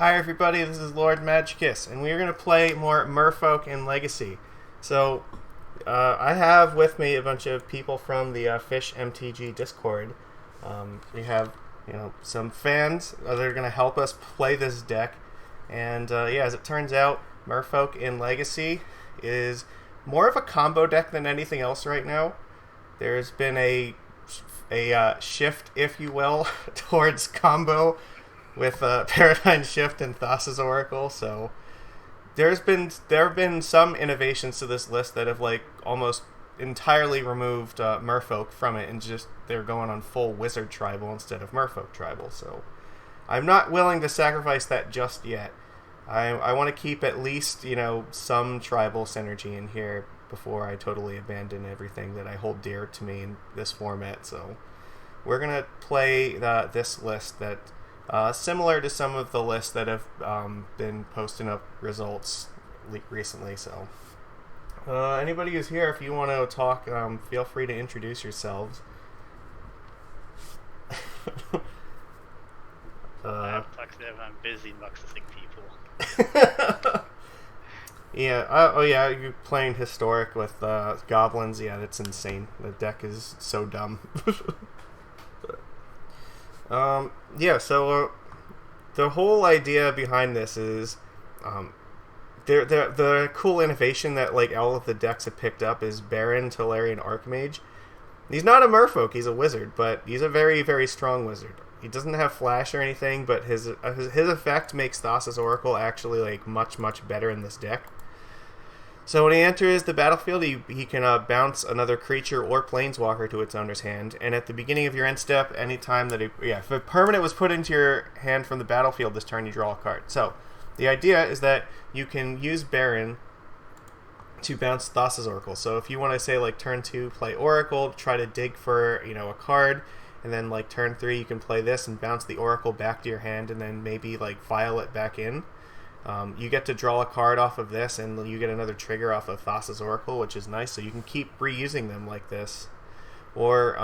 Hi everybody, this is Lord Magicus, and we are going to play more Merfolk in Legacy. So, I have with me a bunch of people from the Fish MTG Discord. We have, some fans that are going to help us play this deck. And as it turns out, Merfolk in Legacy is more of a combo deck than anything else right now. There's been a shift, if you will, towards combo with Paradigm Shift and Thassa's Oracle. So there have been some innovations to this list that have almost entirely removed Merfolk from it, and just they're going on full Wizard Tribal instead of Merfolk Tribal. So I'm not willing to sacrifice that just yet. I want to keep at least some tribal synergy in here before I totally abandon everything that I hold dear to me in this format. So we're gonna play this list that. Similar to some of the lists that have been posting up results recently. So, anybody who's here, if you want to talk, feel free to introduce yourselves. I'm talkative. I'm busy muxing people. You're playing Historic with goblins. Yeah, that's insane. The deck is so dumb. So the whole idea behind this is the cool innovation that all of the decks have picked up is Baron, Tolarian, Archmage. He's not a Merfolk, he's a wizard, but he's a very, very strong wizard. He doesn't have flash or anything, but his effect makes Thassa's Oracle actually much, much better in this deck. So when he enters the battlefield, he can bounce another creature or planeswalker to its owner's hand, and at the beginning of your end step, anytime that if a permanent was put into your hand from the battlefield this turn, you draw a card. So the idea is that you can use Baron to bounce Thassa's Oracle. So if you want to say turn 2, play Oracle, try to dig for a card, and then turn 3 you can play this and bounce the Oracle back to your hand, and then maybe file it back in. You get to draw a card off of this, and you get another trigger off of Thassa's Oracle, which is nice, so you can keep reusing them like this. Or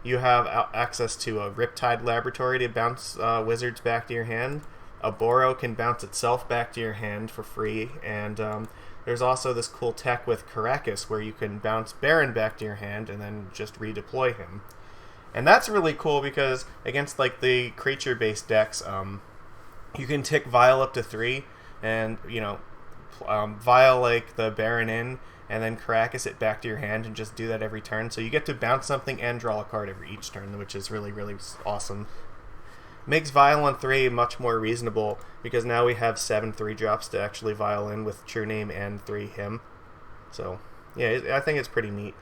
you have access to a Riptide Laboratory to bounce wizards back to your hand. A Boro can bounce itself back to your hand for free, and there's also this cool tech with Caracas where you can bounce Baron back to your hand and then just redeploy him. And that's really cool because against the creature-based decks, you can tick Vial up to 3, and Vial the Baron in, and then Caracas it back to your hand, and just do that every turn. So you get to bounce something and draw a card each turn, which is really, really awesome. Makes Vial on 3 much more reasonable because now we have 7 3-drops to actually Vial in with True Name and 3 him. So I think it's pretty neat.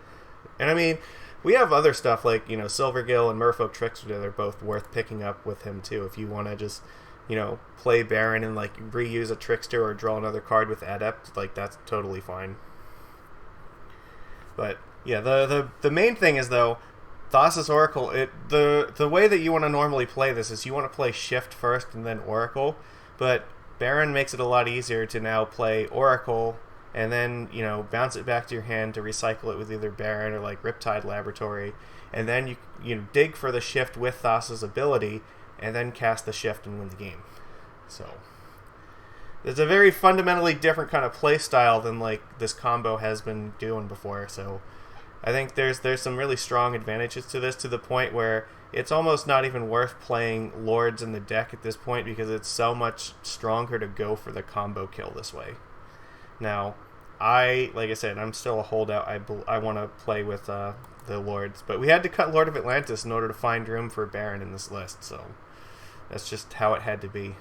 And I mean, we have other stuff Silvergill and Merfolk Trickster that are both worth picking up with him too if you want to just play Baron and reuse a Trickster or draw another card with Adept, that's totally fine. But yeah, the main thing is though, Thassa's Oracle, the way that you want to normally play this is you want to play Shift first and then Oracle, but Baron makes it a lot easier to now play Oracle and then bounce it back to your hand to recycle it with either Baron or Riptide Laboratory, and then you dig for the Shift with Thassa's ability, and then cast the Shift and win the game. So there's a very fundamentally different kind of play style than this combo has been doing before. So I think there's some really strong advantages to this, to the point where it's almost not even worth playing Lords in the deck at this point because it's so much stronger to go for the combo kill this way. Now, like I said, I'm still a holdout. I want to play with the Lords, but we had to cut Lord of Atlantis in order to find room for Baron in this list, so that's just how it had to be.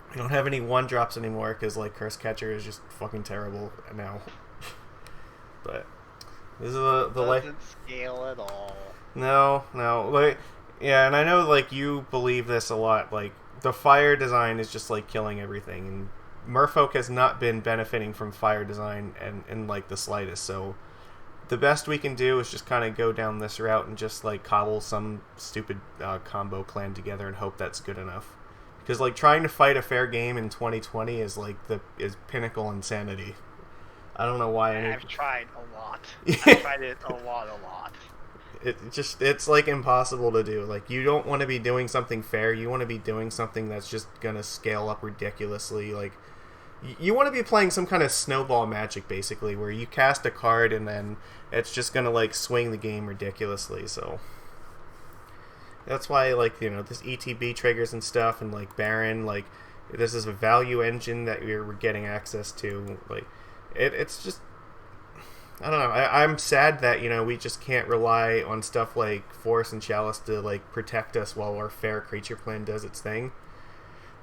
We don't have any 1-drops anymore because Curse Catcher is just fucking terrible now. But this is the Doesn't scale at all. No, and I know you believe this a lot. The fire design is just killing everything, and Merfolk has not been benefiting from fire design in the slightest. So the best we can do is just kind of go down this route and just cobble some stupid combo clan together and hope that's good enough. Because trying to fight a fair game in 2020 is is pinnacle insanity. I don't know why. I've tried a lot. I've tried it a lot. it's like impossible to do. Like, you don't want to be doing something fair. You want to be doing something that's just gonna scale up ridiculously. Like, you want to be playing some kind of snowball magic, basically, where you cast a card and then it's just gonna like swing the game ridiculously. So that's why, like, this ETB triggers and stuff, and like Baron, like, this is a value engine that we're getting access to. Like, it's just, I don't know. I'm sad that, we just can't rely on stuff like Force and Chalice to, like, protect us while our fair creature plan does its thing.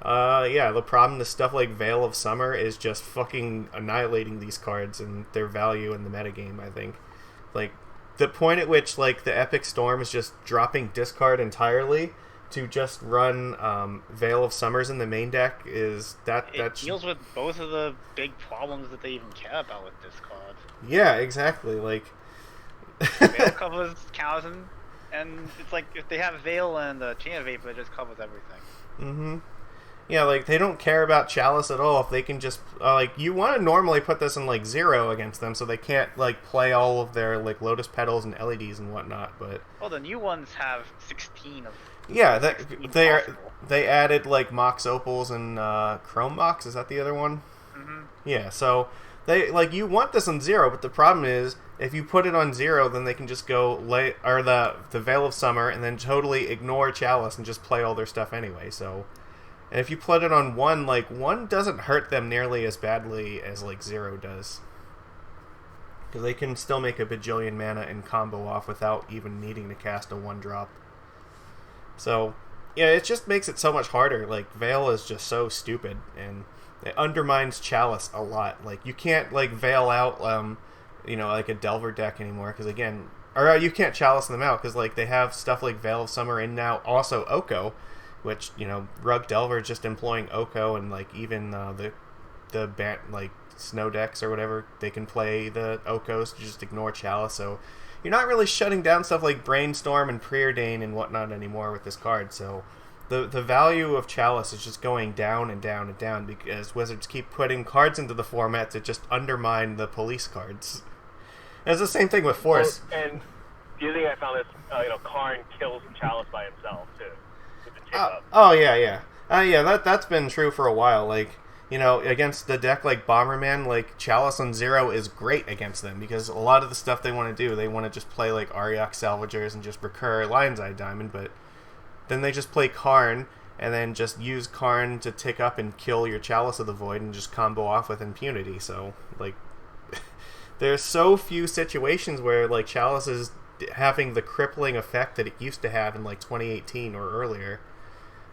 Yeah, the problem is stuff like Veil of Summer is just fucking annihilating these cards and their value in the metagame, I think. Like, the point at which, like, the Epic Storm is just dropping discard entirely to just run Veil of Summers in the main deck is that deals with both of the big problems that they even care about with discard. Yeah, exactly. Like, Veil covers counters, and it's like if they have Veil and Chain of Vapor, it just covers everything. Mm-hmm. Yeah, like, they don't care about Chalice at all if they can just, like, you want to normally put this in, like, 0 against them so they can't, like, play all of their, like, Lotus Petals and LEDs and whatnot, but... Well, the new ones have 16 of... Yeah, they added, like, Mox Opals and Chrome Mox, is that the other one? Mm-hmm. Yeah, so, you want this on 0, but the problem is, if you put it on 0, then they can just go, the Veil of Summer, and then totally ignore Chalice and just play all their stuff anyway, so... And if you put it on 1, like, 1 doesn't hurt them nearly as badly as, like, 0 does. Because they can still make a bajillion mana and combo off without even needing to cast a 1-drop. So, yeah, it just makes it so much harder. Like, Veil is just so stupid, and it undermines Chalice a lot. Like, you can't, like, Veil out, like a Delver deck anymore, because, again... Or you can't Chalice them out, because, like, they have stuff like Veil of Summer and now also Oko, which, Rug Delver is just employing Oko, and, like, even the like, snow decks or whatever, they can play the Okos to just ignore Chalice, so you're not really shutting down stuff like Brainstorm and Preordain and whatnot anymore with this card, so the value of Chalice is just going down and down and down because Wizards keep putting cards into the format to just undermine the police cards. And it's the same thing with Force. Well, and the other thing I found is, Karn kills Chalice by himself, too. Yeah, that's been true for a while. Like, against the deck like Bomberman, like, Chalice on 0 is great against them because a lot of the stuff they want to do, they want to just play like Ariok Salvagers and just recur Lion's Eye Diamond, but then they just play Karn and then just use Karn to tick up and kill your Chalice of the Void and just combo off with impunity. So, like, there's so few situations where, like, Chalice is having the crippling effect that it used to have in, like, 2018 or earlier.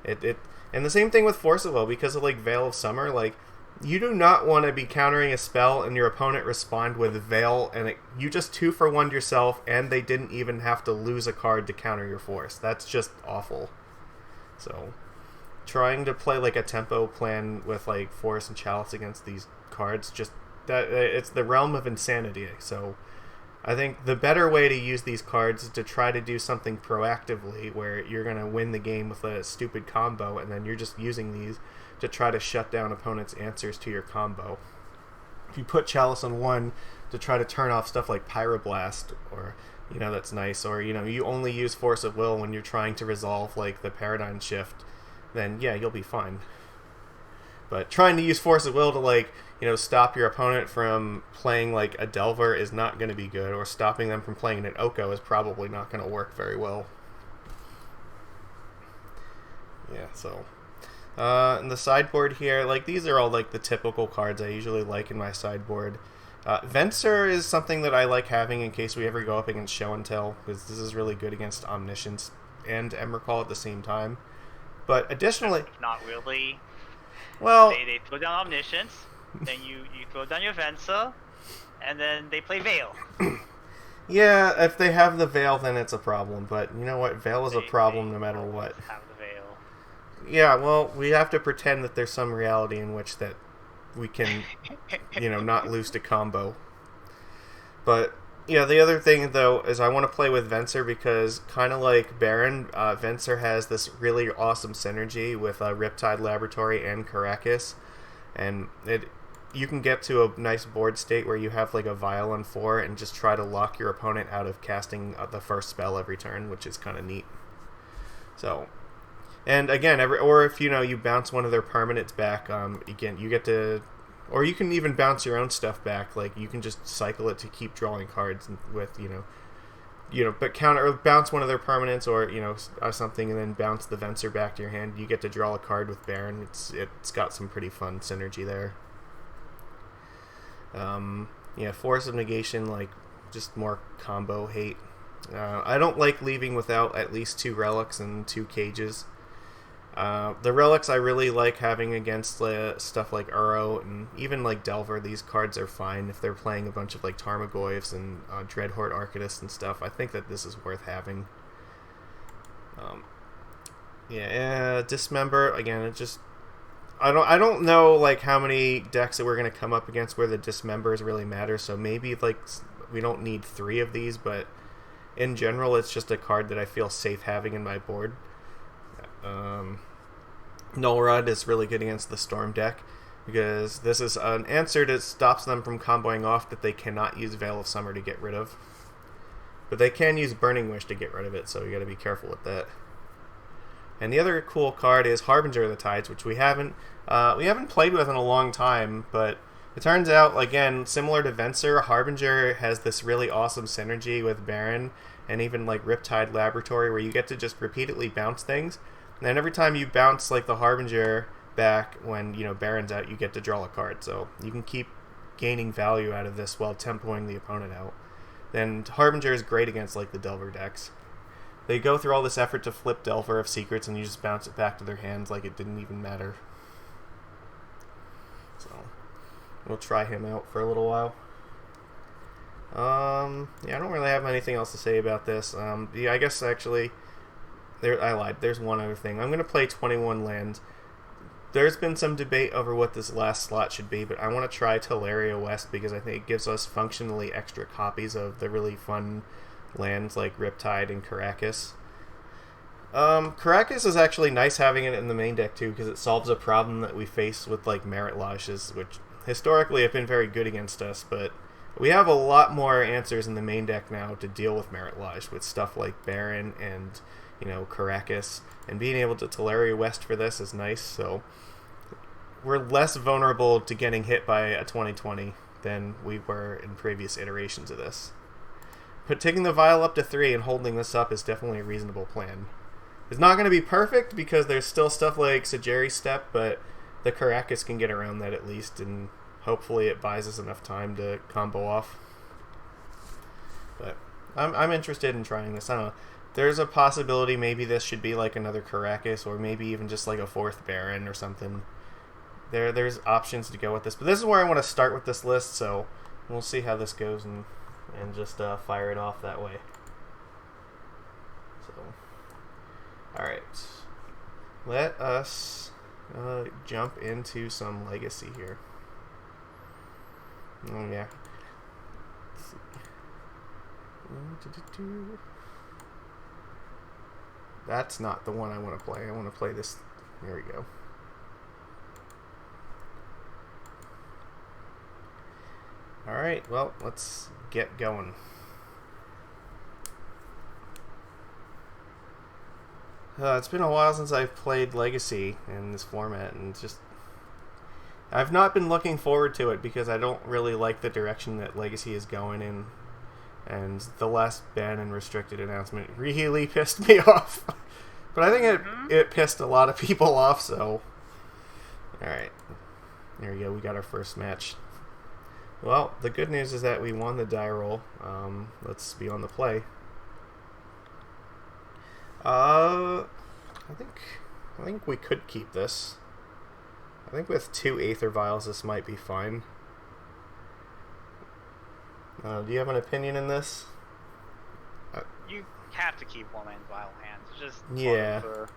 And the same thing with Force of Will, because of, like, Veil of Summer, like, you do not want to be countering a spell and your opponent respond with Veil, and you just 2-for-1'd yourself, and they didn't even have to lose a card to counter your Force. That's just awful. So, trying to play, like, a tempo plan with, like, Force and Chalice against these cards, just, it's the realm of insanity, so... I think the better way to use these cards is to try to do something proactively where you're going to win the game with a stupid combo and then you're just using these to try to shut down opponents' answers to your combo. If you put Chalice on 1 to try to turn off stuff like Pyroblast, or, that's nice, or, you only use Force of Will when you're trying to resolve, like, the Paradigm Shift, then, yeah, you'll be fine. But trying to use Force of Will to, like, stop your opponent from playing, like, a Delver is not going to be good, or stopping them from playing an Oko is probably not going to work very well. Yeah, so... in the sideboard here, like, these are all, like, the typical cards I usually like in my sideboard. Venser is something that I like having in case we ever go up against Show and Tell, because this is really good against Omniscience and Emrakul at the same time. But additionally... Not really. Well... They throw down Omniscience, then you throw down your Venser, and then they play Veil. Yeah, if they have the Veil, then it's a problem. But you know what? Veil is a problem no matter what. Have the Veil. Yeah, well, we have to pretend that there's some reality in which that we can, not lose to combo. But, the other thing, though, is I want to play with Venser because, kind of like Baron, Venser has this really awesome synergy with Riptide Laboratory and Caracas. And you can get to a nice board state where you have like a Vial on 4 and just try to lock your opponent out of casting the first spell every turn, which is kind of neat. So, and again, or if you bounce one of their permanents back, again you get to, or you can even bounce your own stuff back. Like you can just cycle it to keep drawing cards with but counter or bounce one of their permanents or something, and then bounce the Venser back to your hand. You get to draw a card with Baron. It's got some pretty fun synergy there. Force of Negation, like just more combo hate. I don't like leaving without at least 2 relics and 2 cages. The relics I really like having against stuff like Uro and even like Delver. These cards are fine if they're playing a bunch of like Tarmogoyfs and Dreadhorde Arcadists and stuff. I think that this is worth having. Dismember again. It just I don't know like how many decks that we're gonna come up against where the Dismembers really matter. So maybe like we don't need 3 of these, but in general, it's just a card that I feel safe having in my board. Null Rod is really good against the Storm deck because this is an answer that stops them from comboing off that they cannot use Veil of Summer to get rid of. But they can use Burning Wish to get rid of it, so you gotta be careful with that. And the other cool card is Harbinger of the Tides, which we haven't played with in a long time, but it turns out, again, similar to Venser, Harbinger has this really awesome synergy with Baron and even like Riptide Laboratory where you get to just repeatedly bounce things. And then every time you bounce like the Harbinger back when Baron's out, you get to draw a card. So you can keep gaining value out of this while tempoing the opponent out. Then Harbinger is great against like the Delver decks. They go through all this effort to flip Delver of Secrets and you just bounce it back to their hands like it didn't even matter. So we'll try him out for a little while. I don't really have anything else to say about this. I guess actually I lied. There's one other thing. I'm going to play 21 lands. There's been some debate over what this last slot should be, but I want to try Teleria West because I think it gives us functionally extra copies of the really fun lands like Riptide and Caracas. Caracas is actually nice having it in the main deck too because it solves a problem that we face with like Merit Lages, which historically have been very good against us, but we have a lot more answers in the main deck now to deal with Merit Lage with stuff like Baron and Caracas, and being able to Teleria West for this is nice, so we're less vulnerable to getting hit by a 2020 than we were in previous iterations of this. But taking the Vial up to 3 and holding this up is definitely a reasonable plan. It's not going to be perfect because there's still stuff like Sajeri Step, but the Caracas can get around that at least, and hopefully it buys us enough time to combo off. But I'm interested in trying this. I don't know. There's a possibility maybe this should be like another Caracas or maybe even just like a 4th Baron or something. There's options to go with this. But this is where I want to start with this list, so we'll see how this goes and just fire it off that way. So, alright. Let us jump into some Legacy here. Oh, yeah. Let's see. That's not the one I want to play. I want to play this. There we go. Alright, well, let's get going. It's been a while since I've played Legacy in this format, and just I've not been looking forward to it because I don't really like the direction that Legacy is going in. And the last ban and restricted announcement really pissed me off. But I think it pissed a lot of people off, so... Alright. There we go, we got our first match. Well, the good news is that we won the die roll. Let's be on the play. I think we could keep this. I think with 2 Aether Vials this might be fine. Do you have an opinion in this? You have to keep one in Vial hands. It's just yeah. For...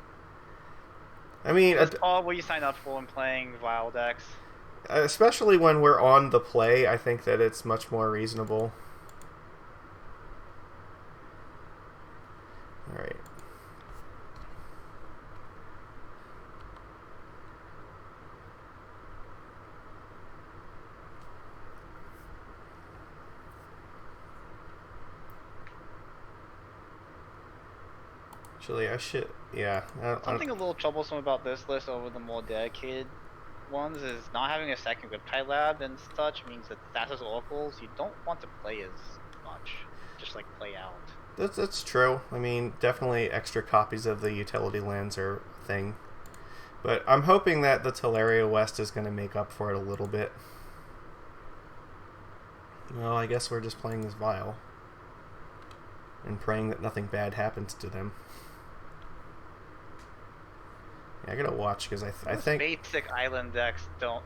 I mean, that's all what you sign up for when playing Vial decks. Especially when we're on the play, I think that it's much more reasonable. Alright. Actually, I should. Yeah. Something a little troublesome about this list over the more dedicated ones is not having a second Riptide Lab and such means that Status Oracles you don't want to play as much. Just like play out. That's true. I mean, definitely extra copies of the utility lands are a thing. But I'm hoping that the Teleria West is going to make up for it a little bit. Well, I guess we're just playing this Vial. And praying that nothing bad happens to them. Yeah, I gotta watch, because I think... basic island decks don't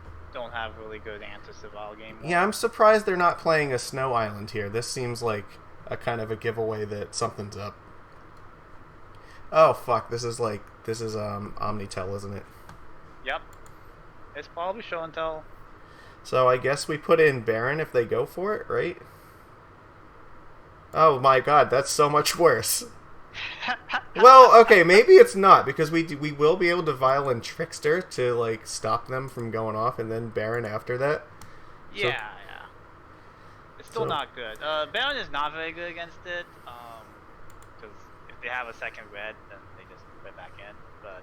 have really good anti-Vial game. Yeah, I'm surprised they're not playing a Snow Island here. This seems like a kind of a giveaway that something's up. Oh, fuck. This is Omnitel, isn't it? Yep. It's probably show and tell. So I guess we put in Baron if they go for it, right? Oh my god, that's so much worse. Well, okay, maybe it's not, because we will be able to Violent Trickster to, like, stop them from going off, and then Baron after that. Yeah, so, yeah. It's still not good. Baron is not very good against it, because if they have a second red, then they just put it back in, but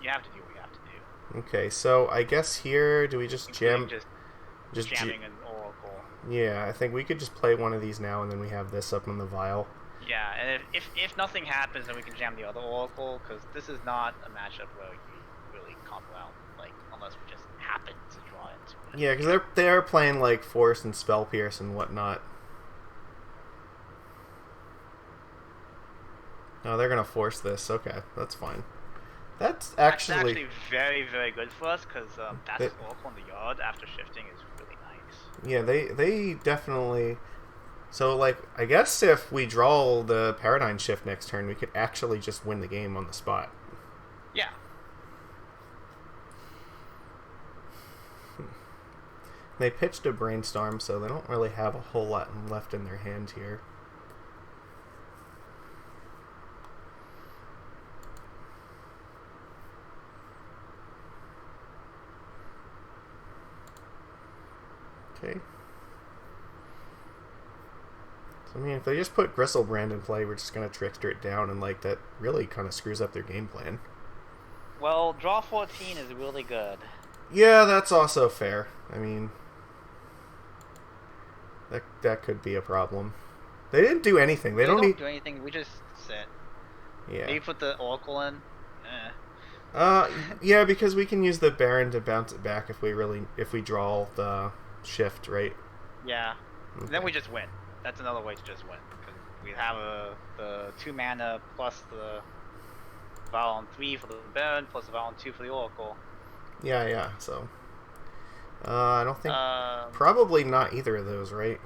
you have to do what you have to do. Okay, so I guess here, do we just jam... Just jamming an Oracle. Yeah, I think we could just play one of these now, and then we have this up in the Vial. Yeah, and if nothing happens, then we can jam the other Oracle, because this is not a matchup where you really combo out, like, unless we just happen to draw into it. Yeah, because they're playing, like, Force and Spell Pierce and whatnot. No, they're going to force this. Okay, that's fine. That's actually very, very good for us, because that's Oracle in the yard after shifting is really nice. Yeah, they definitely... So, like, I guess if we draw the Paradigm Shift next turn, we could actually just win the game on the spot. Yeah. They pitched a Brainstorm, so they don't really have a whole lot left in their hand here. Okay. I mean, if they just put Gristlebrand in play, we're just going to Trickster it down, and, like, that really kind of screws up their game plan. Well, draw 14 is really good. Yeah, that's also fair. I mean, that could be a problem. They didn't do anything. They don't do anything. We just sit. Yeah. Maybe put the Oracle in. Yeah, because we can use the Baron to bounce it back if we draw the shift, right? Yeah. Okay. Then we just win. That's another way to just win. Because we have the 2 mana plus the Vial on 3 for the Baron plus the Vial on 2 for the Oracle. Yeah. So, I don't think probably not either of those, right?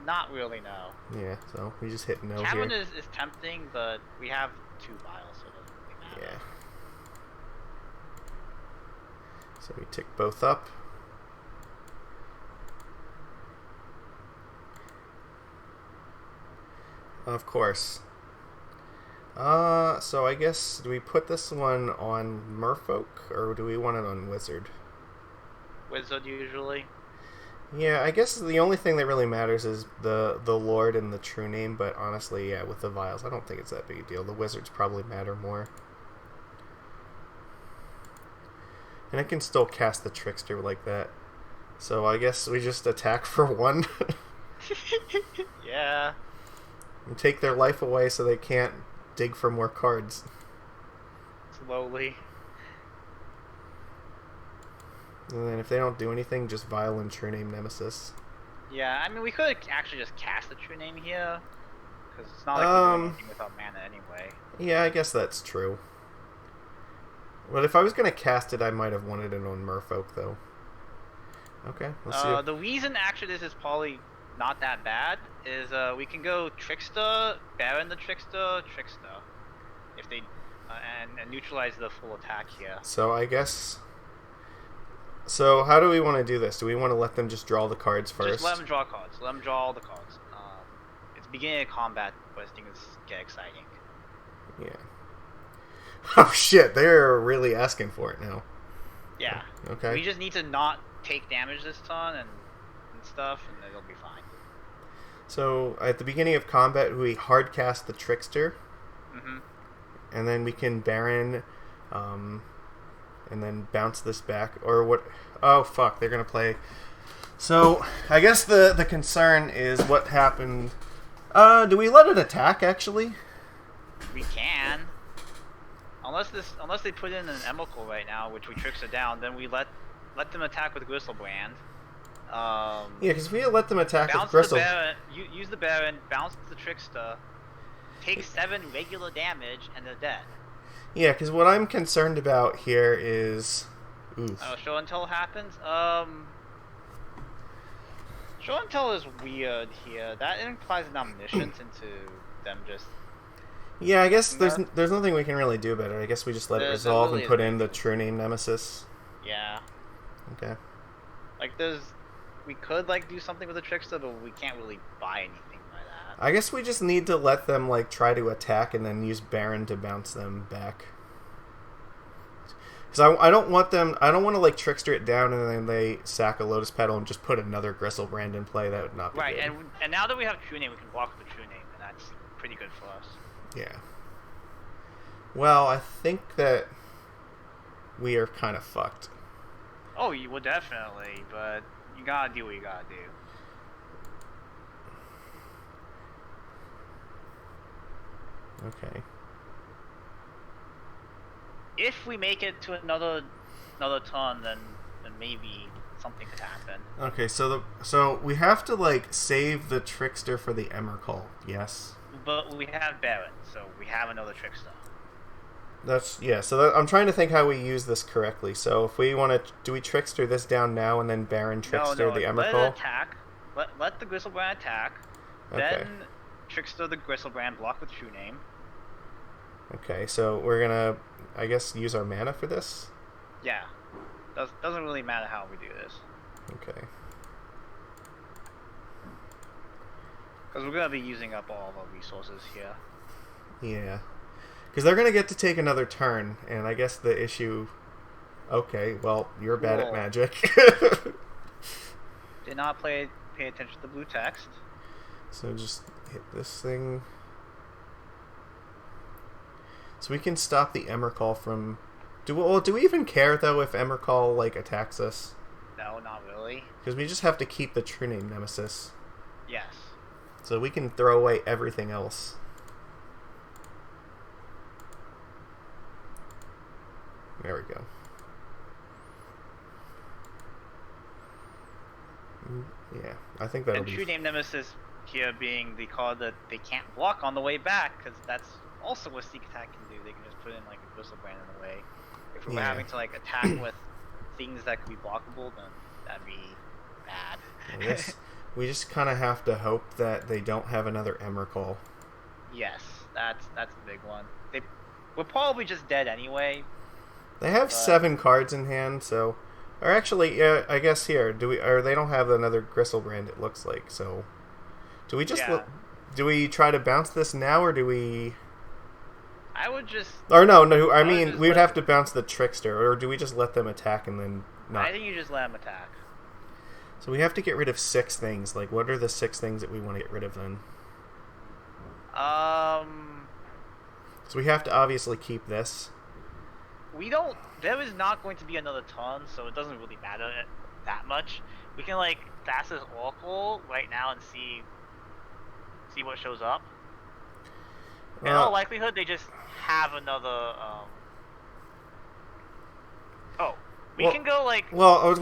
Not really, no. Yeah. So we just hit no Cavern here. is tempting, but we have 2 Vials, so it doesn't really matter. Yeah. So we tick both up. Of course. So I guess, do we put this one on Merfolk, or do we want it on Wizard? Wizard, usually. Yeah, I guess the only thing that really matters is the Lord and the True Name, but honestly, yeah, with the Vials, I don't think it's that big a deal. The Wizards probably matter more. And I can still cast the Trickster like that. So I guess we just attack for 1. Yeah. And take their life away so they can't dig for more cards. Slowly. And then if they don't do anything, just Vial and True Name Nemesis. Yeah, I mean, we could actually just cast the True Name here. Because it's not like we're doing anything without mana anyway. Yeah, I guess that's true. But if I was going to cast it, I might have wanted it on Merfolk, though. Okay, let's see. The reason actually this is probably not that bad is we can go Trickster, Baron the Trickster, if they and neutralize the full attack here. So I guess. So how do we want to do this? Do we want to let them just draw the cards first? Just let them draw cards. Let them draw all the cards. It's beginning of combat, but things get exciting. Yeah. Oh shit! They're really asking for it now. Yeah. Okay. We just need to not take damage this turn and stuff, and it'll be fine. So at the beginning of combat, we hard cast the Trickster. Mm-hmm. And then we can Baron, and then bounce this back. Or what? Oh, fuck, they're going to play... So, I guess the concern is what happened... do we let it attack, actually? We can. Unless they put in an Emrakul right now, which we Trickster down, then we let them attack with Gristlebrand. Yeah, because if we let them attack with Bounce Gristle... the Baron, use the Baron, bounce the Trickster, take 7 regular damage, and they're dead. Yeah, because what I'm concerned about here is... Oof. Show and Tell happens? Show and Tell is weird here. That implies an omniscience into them just... Yeah, I guess there's nothing we can really do about it. I guess we just let it resolve and put in the true name Nemesis. Yeah. Okay. Like, we could, like, do something with the Trickster, but we can't really buy anything by that. I guess we just need to let them, like, try to attack and then use Baron to bounce them back. Because I don't want to, like, Trickster it down and then they sack a Lotus Petal and just put another Gristlebrand in play. That would not be good. Right, and now that we have True Name, we can block with the True Name, and that's pretty good for us. Yeah. Well, I think that we are kind of fucked. Oh, you would definitely, but you gotta do what you gotta do. Okay. If we make it to another turn, then maybe something could happen. Okay, so we have to, like, save the Trickster for the Emrakul, yes? But we have Baron, so we have another Trickster. I'm trying to think how we use this correctly. So if we want to, do we Trickster this down now and then Baron Trickster the Emrakul? Let it attack. Let the Gristlebrand attack. Okay. Then Trickster the Gristlebrand, block with True Name. Okay, so we're gonna, I guess, use our mana for this? Yeah. Doesn't really matter how we do this. Okay. Because we're gonna be using up all of our resources here. Yeah. Because they're gonna get to take another turn, and I guess the issue... Okay, well, you're bad at magic. Did not pay attention to the blue text. So just hit this thing. So we can stop the Emrakul from... Do we even care, though, if Emrakul, like, attacks us? No, not really. Because we just have to keep the true name Nemesis. Yes. So we can throw away everything else. There we go. Yeah, I think that'll be... And True Name Nemesis here being the card that they can't block on the way back, because that's also what Sneak Attack can do. They can just put in, like, a Gristlebrand in the way. If we were having to, like, attack with things that could be blockable, then that'd be bad. I guess we just kind of have to hope that they don't have another Emrakul. Yes, that's the big one. We're probably just dead anyway. They have 7 cards in hand, so... Or actually, I guess here, or they don't have another Gristlebrand, it looks like, so... Do we just... Do we try to bounce this now, or do we... I would just... Or no, I mean, we would have to bounce the Trickster, or do we just let them attack and then not... I think you just let them attack. So we have to get rid of 6 things. Like, what are the 6 things that we want to get rid of then? So we have to obviously keep this. There is not going to be another turn, so it doesn't really matter that much. We can, like, Thassa's Oracle right now and see what shows up. In all likelihood, they just have another, we can go, like... Well,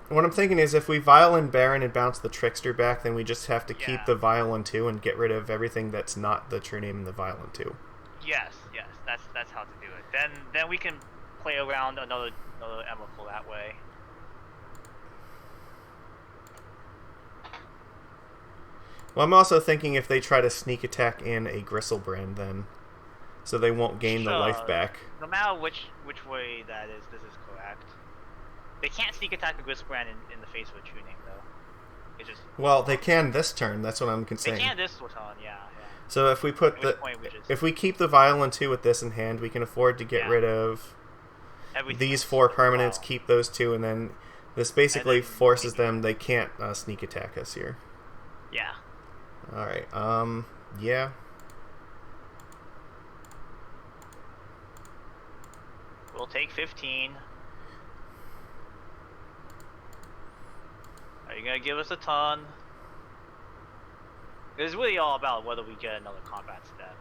what I'm thinking is if we Violin Baron and bounce the Trickster back, then we just have to keep the Violin 2 and get rid of everything that's not the true name in the Violin 2. Yes, that's how to do it. Then we can play around another Emrakul that way. Well, I'm also thinking if they try to sneak attack in a Gristlebrand, then so they won't gain the life back. No matter which way that is, this is correct. They can't sneak attack a Gristlebrand in the face of a true name, though. It just... Well, they can this turn. That's what I'm saying. They can this turn, yeah. So if we put if we keep the Violin 2 with this in hand, we can afford to get rid of these 4 permanents, keep those 2, and then this basically forces them. They can't sneak attack us here. Yeah. All right. Yeah. We'll take 15. Are you gonna give us a ton? It's really all about whether we get another combat step.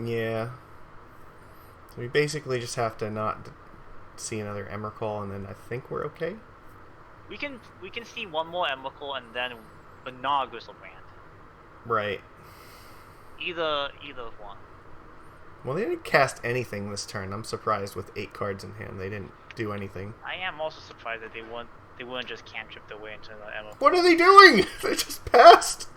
Yeah. So we basically just have to not see another Emrakul, and then I think we're okay. We can see one more Emrakul and then, but not Gristlebrand. Right. Either one. Well, they didn't cast anything this turn. I'm surprised with 8 cards in hand. They didn't do anything. I am also surprised that they wouldn't just cantrip their way into the Emrakul. What are they doing? They just passed.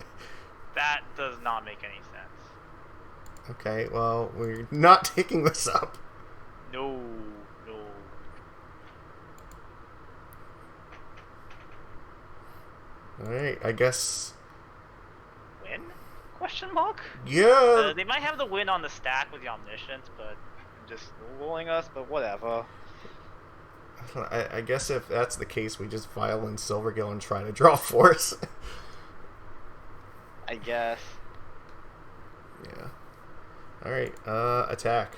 That does not make any sense. Okay, well, we're not taking this up. No. Alright, I guess... Win? Question mark? Yeah! They might have the win on the stack with the Omniscience, but just rolling us, but whatever. I guess if that's the case, we just file in Silvergill and try to draw force. I guess. Yeah. Alright, attack.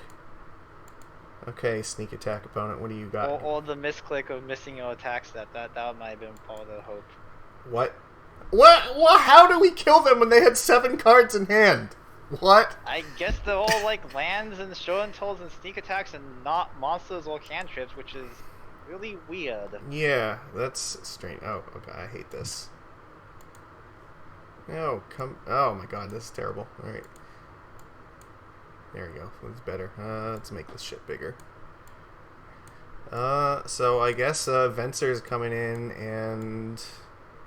Okay, sneak attack opponent, what do you got? Or the misclick of missing your attack step, that might have been part of the hope. What? What? How do we kill them when they had 7 cards in hand? What? I guess they're all like lands and show and tells and sneak attacks and not monsters or cantrips, which is really weird. Yeah, that's strange. Oh, okay, I hate this. No, oh my god, this is terrible. Alright. There we go. That's better. Let's make this shit bigger. So I guess Venser's coming in and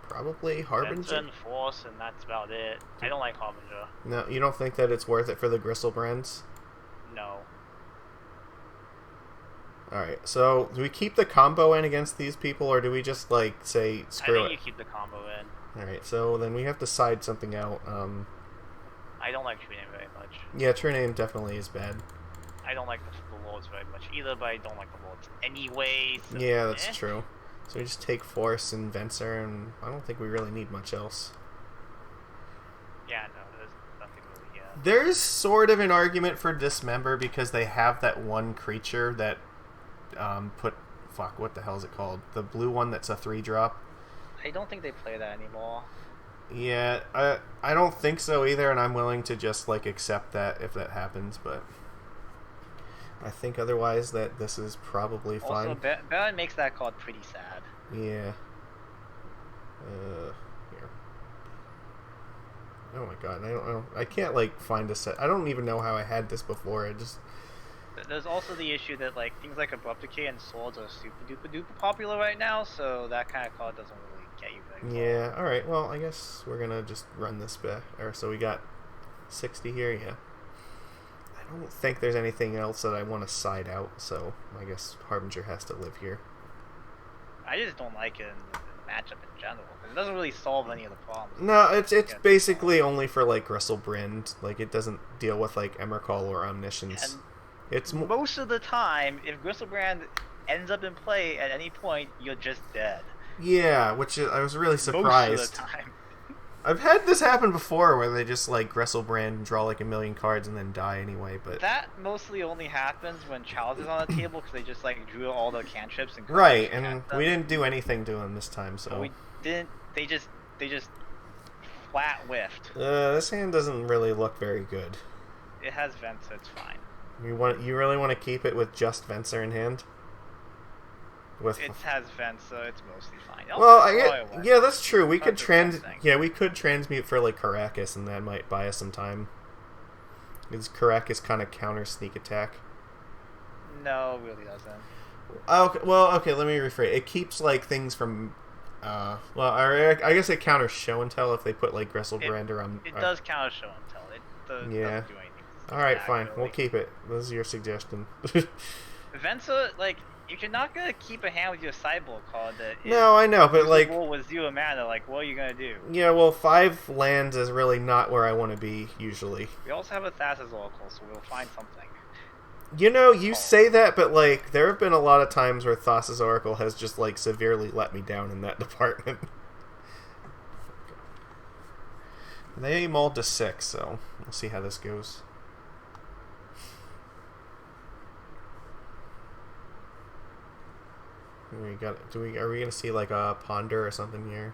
probably Harbinger. Venser and Force, and that's about it. I don't like Harbinger. No, you don't think that it's worth it for the Gristlebrends? No. Alright, so do we keep the combo in against these people, or do we just, like, say, screw I think it? you keep the combo in. Alright, so then we have to side something out. I don't like True Name very much. Yeah, True Name definitely is bad. I don't like the Lords very much either, but I don't like the Lords anyway. So Yeah, that's true. So we just take Force and Venser, and I don't think we really need much else. Yeah, no, there's nothing really, yeah. There's sort of an argument for Dismember because they have that one creature that fuck, what the hell is it called? The blue one that's a 3-drop. I don't think they play that anymore. Yeah, I don't think so either, and I'm willing to just, like, accept that if that happens, but I think otherwise that this is probably fine. Also, Baron makes that card pretty sad. Yeah. Here. Oh my god, I don't know. I can't, like, find a set. I don't even know how I had this before. I just... There's also the issue that, like, things like Abrupt Decay and Swords are super duper duper popular right now, so that kind of card doesn't really get you very far. Yeah, alright, well, I guess we're gonna just run this back. Or, so we got 60 here, yeah. I don't think there's anything else that I want to side out, so I guess Harbinger has to live here. I just don't like it in the matchup in general, because it doesn't really solve any of the problems. No, it's basically only for, like, Gristlebrand. Like, it doesn't deal with, like, Emrakul or Omniscience. And it's most of the time, if Gristlebrand ends up in play at any point, you're just dead. Yeah, which is, I was really surprised. Most of the time. I've had this happen before where they just, like, Gristlebrand and draw, like, 1,000,000 cards and then die anyway, but... That mostly only happens when Chalice is on the table, because they just, like, drew all the cantrips and... Right, and we didn't do anything to them this time, so... We didn't... They just flat whiffed. This hand doesn't really look very good. It has vents, so it's fine. You really want to keep it with just Venser in hand? With It has vents, so it's mostly fine. well, yeah, that's true. We could we could transmute for like Caracas, and that might buy us some time. Because Caracas kind of counter sneak attack. No, it really doesn't. Okay, well, okay. Let me rephrase. It keeps like things from. Well, I guess it counters show and tell if they put like Gristlebrand or It does counter show and tell. It doesn't do anything. All right, fine. We'll keep it. This is your suggestion. Venser, like, if you're not gonna keep a hand with your sideboard card that no, I know, but like with 0 mana, like, what are you gonna do? Yeah, well, 5 lands is really not where I want to be usually. We also have a Thassa's Oracle, so we'll find something. You know, you say that, but like there have been a lot of times where Thassa's Oracle has just like severely let me down in that department. They mulled to 6, so we'll see how this goes. Are we gonna see like a ponder or something here?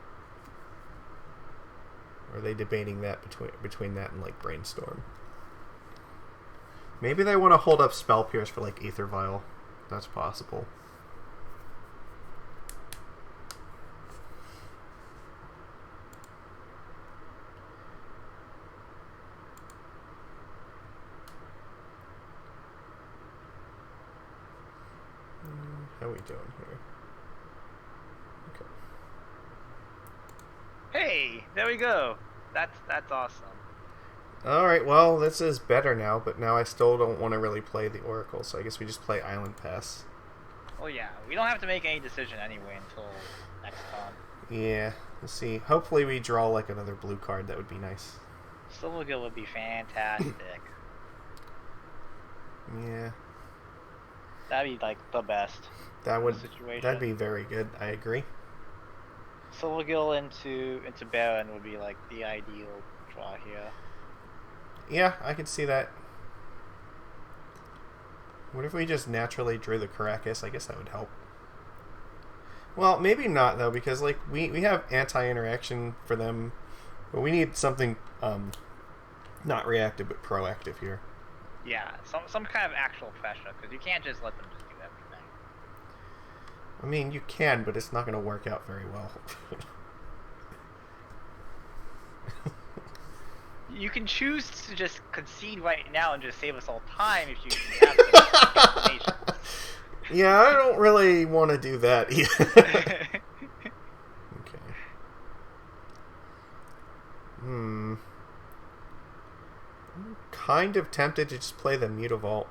Or are they debating that between that and like brainstorm? Maybe they want to hold up Spell Pierce for like Aether Vial. That's possible. How are we doing here? Okay. Hey, there we go. That's awesome. Alright, well, this is better now, but now I still don't want to really play the Oracle, so I guess we just play Island Pass. Well, yeah, we don't have to make any decision anyway until next time. Yeah, let's see. Hopefully we draw like another blue card. That would be nice. Silvergill would be fantastic. Yeah. That'd be like the best. That'd be very good. I agree. Silvergill into Baron would be like the ideal draw here. Yeah, I could see that. What if we just naturally drew the Caracas? I guess that would help. Well, maybe not though, because like we have anti-interaction for them, but we need something not reactive but proactive here. Yeah, some kind of actual pressure, because you can't just let them just do everything. I mean, you can, but it's not going to work out very well. You can choose to just concede right now and just save us all time if you can have some patience. Yeah, I don't really want to do that either. Okay. I'm kind of tempted to just play the Mutavault.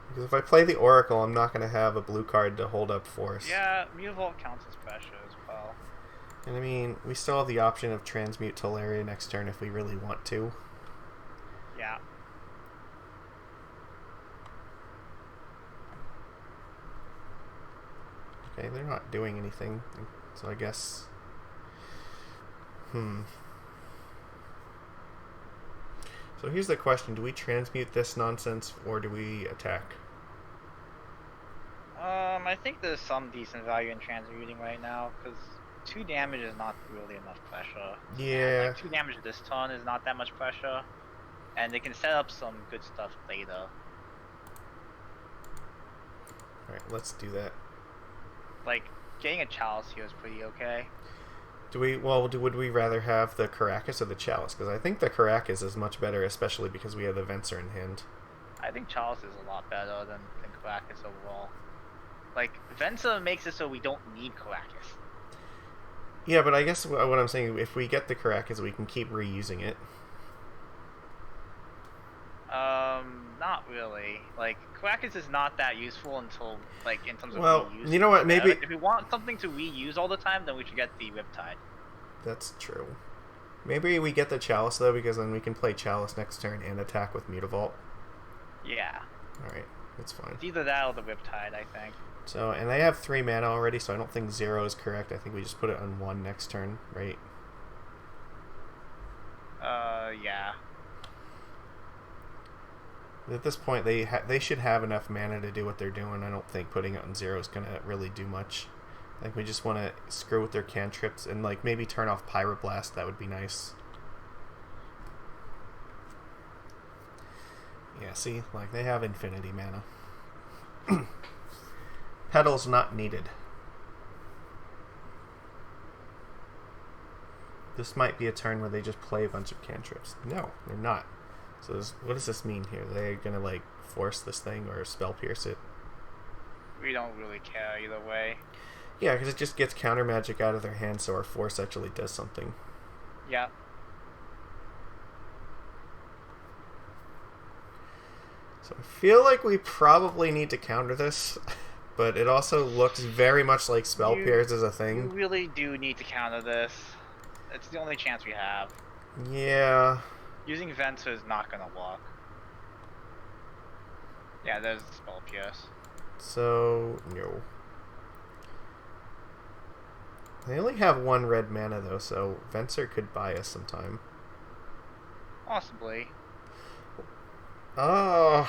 Because if I play the Oracle, I'm not going to have a blue card to hold up Force. Yeah, Mutavault counts as pressure as well. And I mean, we still have the option of Transmute Teleria next turn if we really want to. Yeah. Okay, they're not doing anything, so I guess... So here's the question, do we transmute this nonsense, or do we attack? I think there's some decent value in transmuting right now, because 2 damage is not really enough pressure. Yeah. Like 2 damage this turn is not that much pressure, and they can set up some good stuff later. Alright, let's do that. Like, getting a Chalice here is pretty okay. Would we rather have the Caracas or the Chalice? Because I think the Caracas is much better, especially because we have the Venser in hand. I think Chalice is a lot better than Caracas overall. Like, Venser makes it so we don't need Caracas. Yeah, but I guess what I'm saying, if we get the Caracas, we can keep reusing it. Not really. Like, Caracas is not that useful until, like, in terms of reuse. You know what, maybe... Like, if we want something to reuse all the time, then we should get the Riptide. That's true. Maybe we get the Chalice, though, because then we can play Chalice next turn and attack with Mutavault. Yeah. Alright, that's fine. It's either that or the Riptide, I think. So, and I have 3 mana already, so I don't think 0 is correct. I think we just put it on 1 next turn, right? Yeah. At this point, they should have enough mana to do what they're doing. I don't think putting it on 0 is going to really do much. I think we just want to screw with their cantrips and like maybe turn off Pyroblast. That would be nice. Yeah, see? Like, they have infinity mana. Petals not needed. This might be a turn where they just play a bunch of cantrips. No, they're not. So what does this mean here? They're gonna like force this thing or spell pierce it? We don't really care either way. Yeah, because it just gets counter magic out of their hand, so our force actually does something. Yeah. So I feel like we probably need to counter this, but it also looks very much like spell pierce is a thing. You really do need to counter this. It's the only chance we have. Yeah. Using Venser is not gonna work. Yeah, there's the spell pierce. So, no. They only have 1 red mana though, so Venser could buy us some time. Possibly. Oh,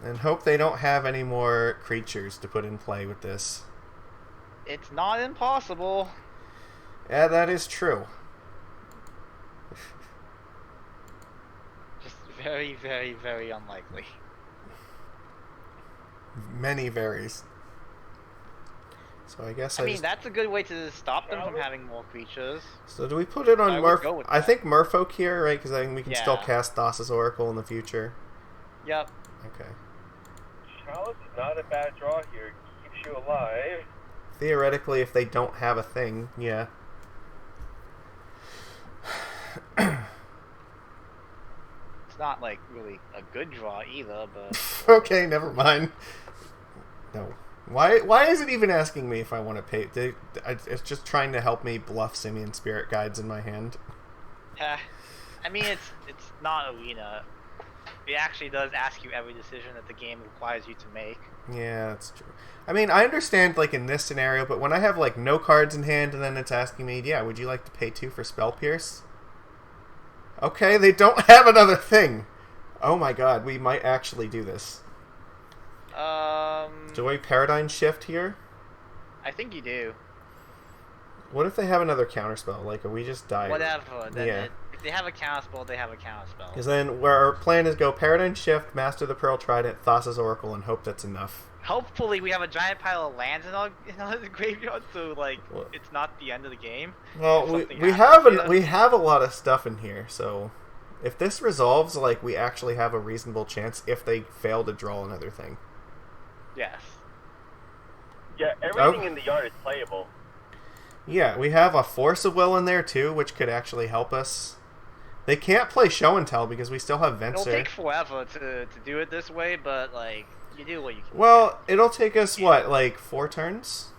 And hope they don't have any more creatures to put in play with this. It's not impossible. Yeah, that is true. Just very, very, very unlikely. Many varies. So I guess I mean, that's a good way to stop them from having more creatures. So do we put it on I would go Merfolk? with I that. think Merfolk here, right? Because I think we can still Yeah. cast Thassa's Oracle in the future. Yep. Okay. Chalice is not a bad draw here. Keeps you alive. Theoretically, if they don't have a thing, yeah. It's not like really a good draw either, but Okay, never mind. No. Why is it even asking me if I want to pay? It's just trying to help me bluff Simian Spirit Guides in my hand. I mean, it's not Arena. It actually does ask you every decision that the game requires you to make. Yeah, that's true. I mean, I understand, like, in this scenario, but when I have, like, no cards in hand and then it's asking me, yeah, would you like to pay 2 for Spell Pierce? Okay, they don't have another thing. Oh my god, we might actually do this. Do we Paradigm Shift here? I think you do. What if they have another counterspell? Like, are we just die? Whatever. Then Yeah. if they have a counterspell, they have a counterspell. Because then where our plan is go Paradigm Shift, Master the Pearl Trident, Thassa's Oracle, and hope that's enough. Hopefully, we have a giant pile of lands in our graveyard, so like Well- it's not the end of the game. Well, If something we happens, have yeah. we have a lot of stuff in here, so if this resolves, like, we actually have a reasonable chance if they fail to draw another thing. Yes. Yeah, everything Oh. in the yard is playable. Yeah, we have a Force of Will in there too, which could actually help us. They can't play Show and Tell because we still have It'll Venser. take forever to do it this way, but like you do what you can. Well, it'll take us what, like 4 turns,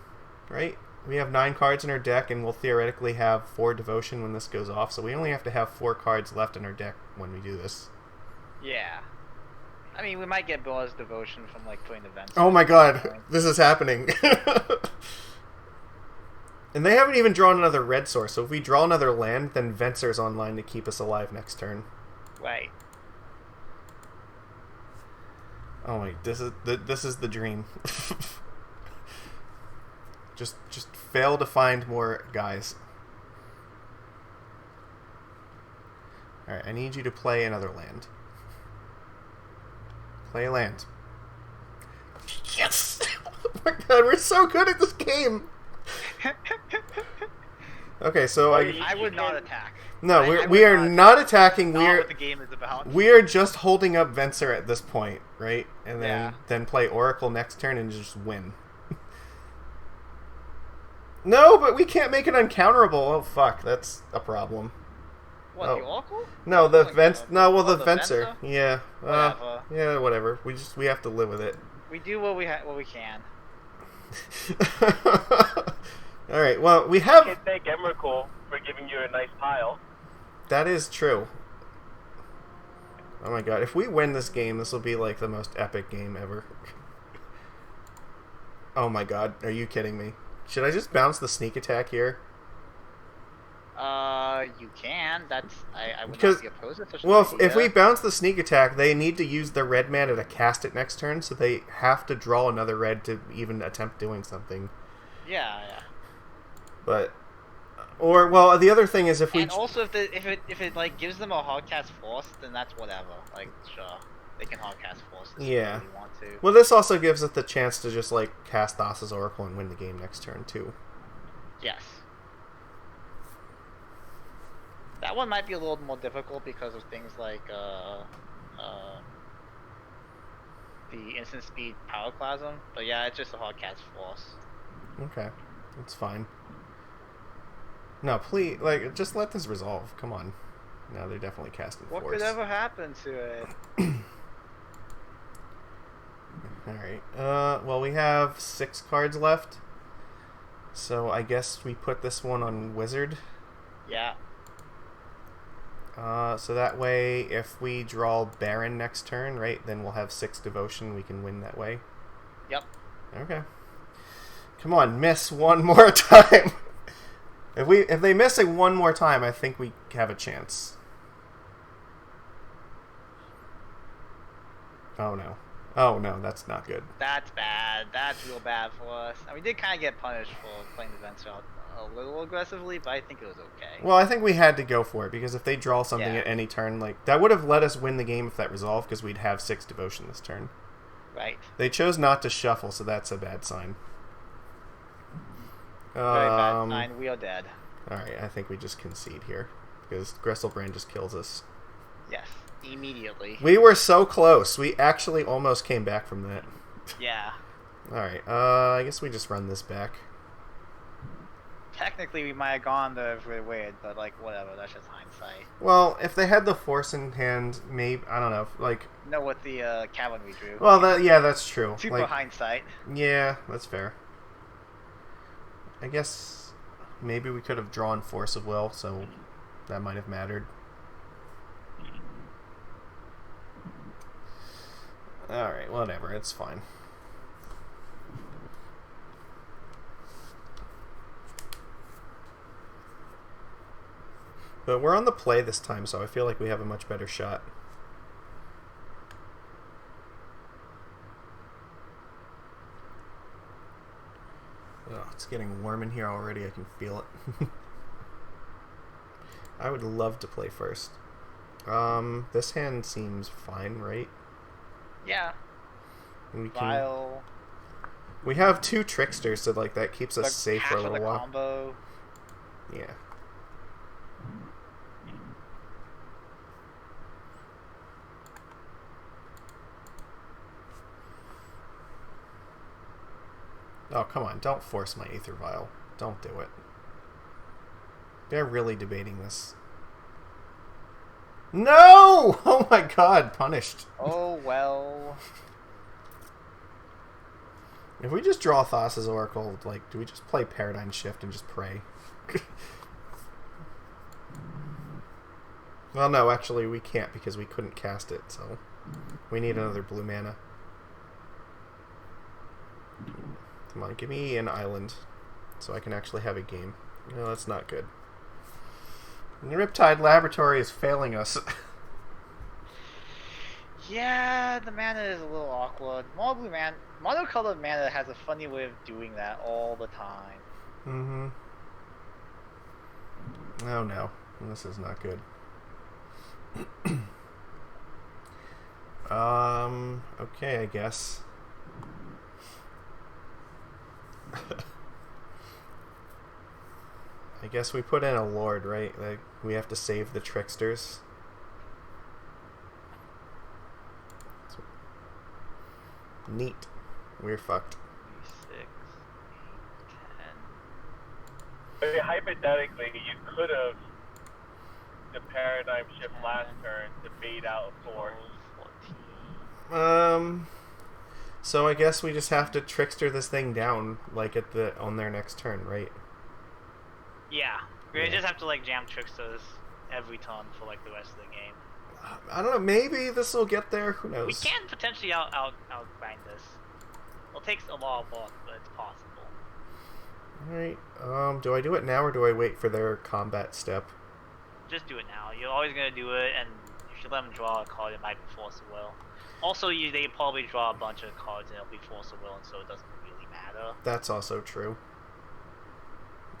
right? We have 9 cards in our deck, and we'll theoretically have 4 Devotion when this goes off. So we only have to have 4 cards left in our deck when we do this. Yeah. I mean, we might get Boa's Devotion from like putting events. Oh my god, this is happening. And they haven't even drawn another red source, so if we draw another land, then Venser's online to keep us alive next turn. Right. Oh my, this is the dream. just fail to find more guys. Alright, I need you to play another land. Play a land. Yes! Oh my god, we're so good at this game! Okay, so I would not attack. No, I we would are not attacking. Not what the game is about. We are just holding up Venser at this point, right? And Yeah. then play Oracle next turn and just win. No, but we can't make it uncounterable. Oh fuck, that's a problem. What, Oh. the Oracle? No, the Like Vents. the- No, well, oh, the the Venser. Venser? Yeah. Whatever. Yeah, whatever. We have to live with it. We do what we can. All right. Well, we You have. can thank Emrakul for giving you a nice pile. That is true. Oh my god! If we win this game, this will be like the most epic game ever. Oh my god! Are you kidding me? Should I just bounce the sneak attack here? You can. That's I would Because- not be opposed to such Well, an if we idea. bounce the sneak attack, they need to use the red mana to cast it next turn, so they have to draw another red to even attempt doing something. Yeah. But, or well, the other thing is if we And also, if it like gives them a hardcast force, then that's whatever. Like, sure, they can hardcast force. Yeah. If they want to. well, this also gives us the chance to just like cast Thassa's Oracle and win the game next turn too. Yes. That one might be a little more difficult because of things like the instant speed pyroclasm. But yeah, it's just a hardcast force. Okay, that's fine. No, please, like, just let this resolve. Come on. No, they're definitely casting What force. could ever happen to it? Alright, well, we have 6 cards left. So I guess we put this one on Wizard. Yeah. So that way, if we draw Baron next turn, right, then we'll have 6 Devotion. We can win that way. Yep. Okay. Come on, miss one more time. If they miss it one more time, I think we have a chance. Oh no. Oh no, that's not good. That's bad. That's real bad for us. And we did kind of get punished for playing the Vents out a little aggressively, but I think it was okay. Well, I think we had to go for it because if they draw something Yeah. at any turn, like that would have let us win the game if that resolved because we'd have 6 devotion this turn. Right. They chose not to shuffle, so that's a bad sign. Very bad sign. We are dead. Alright, I think we just concede here because Grisselbrand just kills us. Yes. Immediately. We were so close. We actually almost came back from that. Yeah. Alright, I guess we just run this back. Technically, we might have gone the other way, but like whatever. That's just hindsight. Well, if they had the force in hand, maybe I don't know. Like, Know what the cabin we drew. well, yeah, that's true. Super like, hindsight. Yeah, that's fair. I guess maybe we could have drawn Force of Will, so that might have mattered. Alright, whatever, it's fine. But we're on the play this time, so I feel like we have a much better shot. Oh, it's getting warm in here already. I can feel it. I would love to play first. This hand seems fine, right? Yeah. We Vile. We have 2 tricksters, so like that keeps us safe for a Half of little the while. combo. Yeah. Oh, come on. Don't force my Aether Vial. Don't do it. They're really debating this. No! Oh my god, punished. Oh, well. If we just draw Thassa's Oracle, like, do we just play Paradigm Shift and just pray? Well, no, actually, we can't because we couldn't cast it, so we need another blue mana. Come on, give me an island so I can actually have a game. No, that's not good. The Riptide Laboratory is failing us. Yeah, the mana is a little awkward. Monocolored mana has a funny way of doing that all the time. Mm-hmm. Oh no, this is not good. Okay, I guess. I guess we put in a Lord, right? Like, we have to save the Tricksters. Neat. We're fucked. 6, 8, 10. I mean, hypothetically, you could have the paradigm shift last turn to bait out a force. 14. So I guess we just have to Trickster this thing down, like on their next turn, right? Yeah. We Yeah. just have to like jam tricksters every turn for like the rest of the game. I don't know, maybe this will get there, who knows? We can potentially outgrind this. It'll take a lot of work, but it's possible. Alright, do I do it now or do I wait for their combat step? Just do it now. You're always gonna do it, and if you let them draw a card, it might be Force of Will. Also, they probably draw a bunch of cards and it'll be Force of Will, and so it doesn't really matter. That's also true.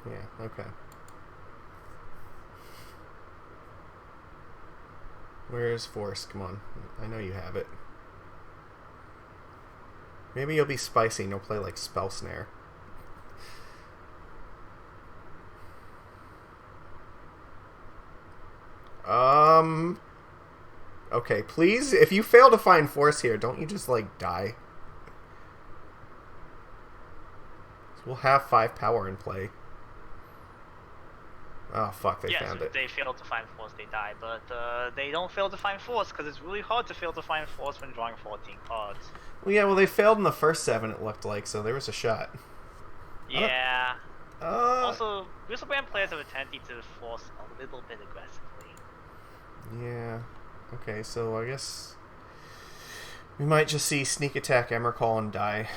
Yeah, okay. Where's Force? Come on. I know you have it. Maybe you'll be spicy and you'll play like Spell Snare. Okay, please, if you fail to find Force here, don't you just like die? We'll have 5 power in play. Oh fuck, they found it. They fail to find Force, they die, but they don't fail to find Force, because it's really hard to fail to find Force when drawing 14 cards. Well, yeah, well, they failed in the first 7, it looked like, so there was a shot. Yeah. Also, Grisselbrand players have a tendency to Force a little bit aggressively. Yeah. Okay, so I guess we might just see Sneak Attack Emrakul and die.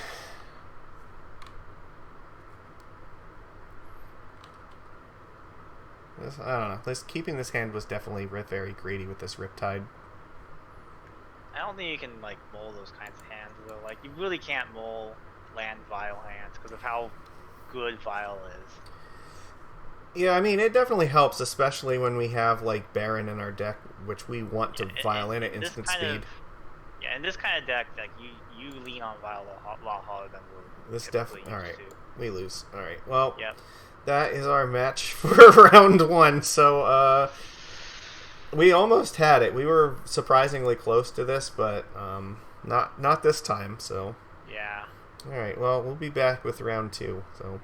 I don't know. Keeping this hand was definitely very greedy with this Riptide. I don't think you can like mull those kinds of hands though. Like you really can't mull land Vile hands because of how good Vile is. Yeah, I mean, it definitely helps, especially when we have like Baron in our deck, which we want to Vile in at instant speed. In this kind of deck, like you lean on Vile a lot harder than we're This typically definitely. All right, used to. we lose. All right, well, Yep. that is our match for round 1. So, we almost had it. We were surprisingly close to this, but not this time. So. Yeah. All right. Well, we'll be back with round 2. So.